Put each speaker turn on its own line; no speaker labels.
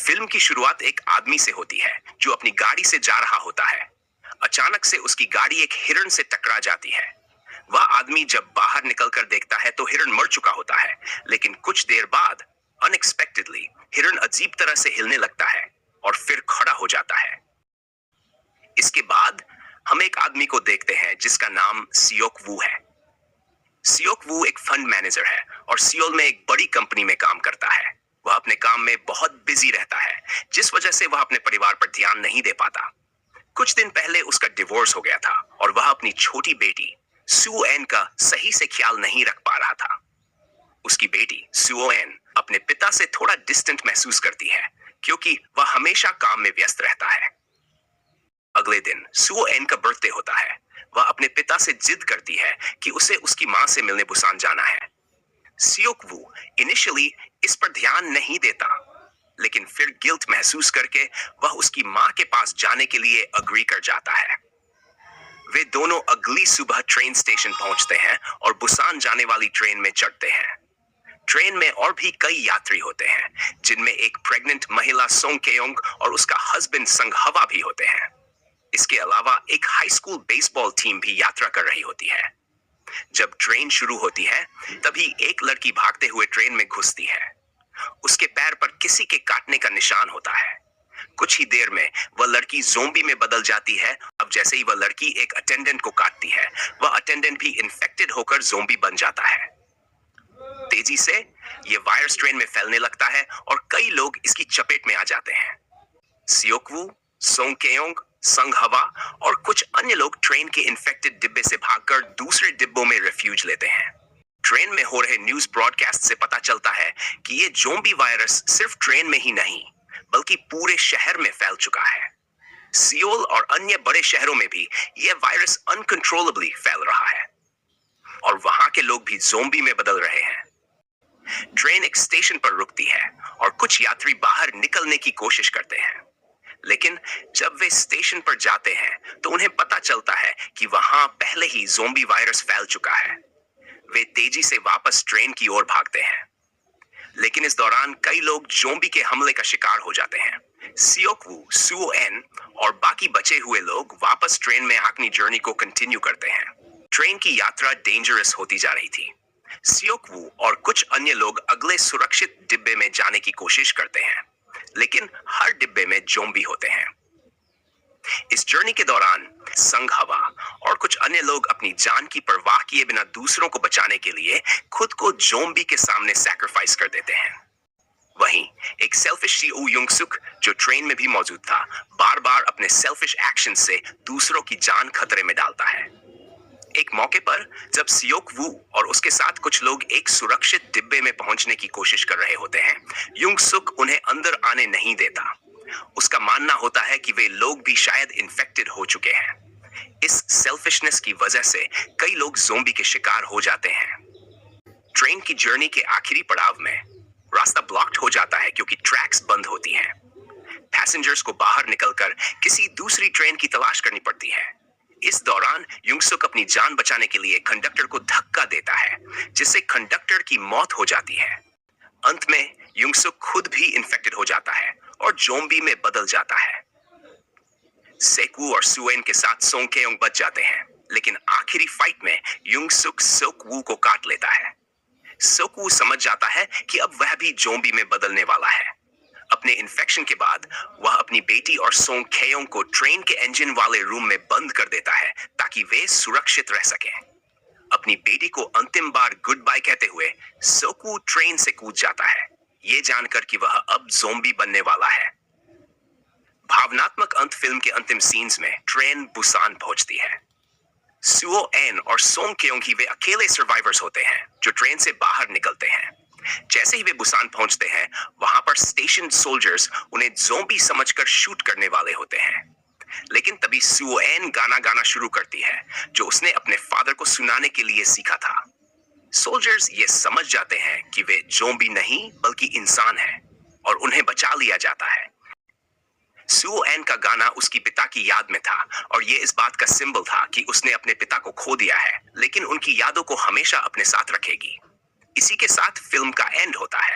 Film की शुरुआत एक आदमी से होती है जो अपनी गाड़ी से जा रहा होता है। अचानक से उसकी गाड़ी एक हिरण से टकरा जाती है। वह आदमी जब बाहर निकलकर देखता है तो हिरण मर चुका होता है, लेकिन कुछ देर बाद अनएक्सपेक्टेडली हिरण अजीब तरह से हिलने लगता है और फिर खड़ा हो जाता है। इसके बाद हम एक आदमी को देखते हैं जिसका नाम सियोक वू है। सियोक वू एक फंड मैनेजर है और सियोल में एक बड़ी कंपनी में काम करता है। वह अपने काम में बहुत बिजी रहता है, जिस वजह से वह अपने परिवार पर ध्यान नहीं दे पाता। कुछ दिन पहले उसका डिवोर्स हो गया था और वह अपनी छोटी बेटी सू एन का सही से ख्याल नहीं रख पा रहा था। उसकी बेटी सू एन अपने पिता से थोड़ा डिस्टेंट महसूस करती है क्योंकि वह हमेशा काम में व्यस्त रहता है। अगले दिन सू एन का बर्थडे होता है। वह अपने पिता से जिद करती है कि उसे उसकी मां से मिलने बुसान जाना है। सियोक वू इनिशियली इस पर ध्यान नहीं देता, लेकिन फिर गिल्ट महसूस करके वह उसकी मां के पास जाने के लिए अग्री कर जाता है। वे दोनों अगली सुबह ट्रेन स्टेशन पहुंचते हैं और बुसान जाने वाली ट्रेन में चढ़ते हैं। ट्रेन में और भी कई यात्री होते हैं, जिनमें एक प्रेग्नेंट महिला सोंग केयोंग और उसका हस्बैंड संग हवा भी होते हैं। इसके अलावा एक हाई स्कूल बेसबॉल टीम भी यात्रा कर रही होती है। जब ट्रेन शुरू होती है, तभी एक लड़की भागते हुए ट्रेन में घुसती है। उसके पैर पर किसी के काटने का निशान होता है। कुछ ही देर में वह लड़की ज़ोंबी में बदल जाती है। अब जैसे ही वह लड़की एक अटेंडेंट को काटती है, वह अटेंडेंट भी इन्फेक्टेड होकर ज़ोंबी बन जाता है। तेजी से यह वायरस ट्रेन में फैलने लगता है और कई लोग इसकी चपेट में आ जाते हैं। सियोक वू, सोंग केयोंग, संग हवा और कुछ अन्य लोग ट्रेन के इन्फेक्टेड डिब्बे से भागकर दूसरे डिब्बों में रिफ्यूज लेते हैं। ट्रेन में हो रहे न्यूज ब्रॉडकास्ट से पता चलता है कि ये ज़ोंबी वायरस सिर्फ ट्रेन में ही नहीं, बल्कि पूरे शहर में फैल चुका है। सियोल और अन्य बड़े शहरों में भी यह वायरस अनकंट्रोलेबली फैल रहा है और वहां के लोग भी ज़ोंबी में बदल रहे हैं। ट्रेन एक स्टेशन पर रुकती है और कुछ यात्री बाहर निकलने की कोशिश करते हैं, लेकिन जब वे स्टेशन पर जाते हैं तो उन्हें पता चलता है कि वहां पहले ही ज़ोंबी वायरस फैल चुका है। वे तेजी से वापस ट्रेन की ओर भागते हैं, लेकिन इस दौरान कई लोग ज़ोंबी के हमले का शिकार हो जाते हैं। सियोक वू, सू एन और बाकी बचे हुए लोग वापस ट्रेन में अपनी जर्नी को कंटिन्यू करते हैं। ट्रेन की यात्रा डेंजरस होती जा रही थी। सियोक वू और कुछ अन्य लोग अगले सुरक्षित डिब्बे में जाने की कोशिश करते हैं, लेकिन हर डिब्बे में ज़ोंबी होते हैं। इस जर्नी के दौरान संग हवा और कुछ अन्य लोग अपनी जान की परवाह किए बिना दूसरों को बचाने के लिए खुद को ज़ोंबी के सामने सैक्रिफाइस कर देते हैं। वहीं एक सेल्फिश सीओ युंग सुक, जो ट्रेन में भी मौजूद था, बार बार अपने सेल्फिश एक्शन से दूसरों की जान खतरे में डालता है। एक मौके पर जब सियोक वू और उसके साथ कुछ लोग एक सुरक्षित डिब्बे में पहुंचने की कोशिश कर रहे होते हैं, युंग सुक उन्हें अंदर आने नहीं देता। उसका मानना होता है कि वे लोग भी शायद इन्फेक्टेड हो चुके हैं। इस सेल्फिशनेस की वजह से कई लोग ज़ोंबी के शिकार हो जाते हैं। ट्रेन की जर्नी के आखिरी पड़ाव में रास्ता ब्लॉक्ड हो जाता है क्योंकि ट्रैक्स बंद होती हैं। पैसेंजर्स को बाहर निकलकर किसी दूसरी ट्रेन की तलाश करनी पड़ती है। इस दौरान युंगसुक अपनी जान बचाने के लिए कंडक्टर को धक्का देता है, जिससे कंडक्टर की मौत हो जाती है। अंत में युंगसुक खुद भी इन्फेक्टेड हो जाता है और ज़ोंबी में बदल जाता है। सेकवू और सुएन के साथ सोंग केयोंग बच जाते हैं, लेकिन आखिरी फाइट में युंगसुक सोकवू को काट लेता है। सोकवू समझ जाता है कि अब वह भी ज़ोंबी में बदलने वाला है। अपने इन्फेक्शन के बाद वह अपनी बेटी और सोंग केयोंग को ट्रेन के इंजन वाले रूम में बंद कर देता है ताकि वे सुरक्षित रह सकें। अपनी बेटी को अंतिम बार गुड बाय कहते हुए सोकवू ट्रेन से कूद जाता है, ये जानकर कि वह अब ज़ोंबी बनने वाला है। भावनात्मक अंत फिल्म के अंतिम सीन्स में ट्रेन बुसान पहुंचती है। सुओ एन और सोंग केयोंग ही वे अकेले सर्वाइवर्स होते हैं जो ट्रेन से बाहर निकलते हैं। जैसे ही वे बुसान पहुंचते हैं, वहां पर स्टेशन सोल्जर्स उन्हें ज़ोंबी समझकर शूट करने वाले होते हैं। लेकिन तभी सुओ एन गाना गाना शुरू करती है, जो उसने अपने फादर को सुनाने के लिए सीखा था। सोल्जर्स ये समझ जाते हैं कि वे ज़ोंबी नहीं बल्कि इंसान हैं और उन्हें बचा लिया जाता है। सुओ एन का गाना उसकी पिता की याद में था और ये इस बात का सिंबल था कि उसने अपने पिता को खो दिया है, लेकिन उनकी यादों को हमेशा अपने साथ रखेगी। इसी के साथ फिल्म का एंड होता है।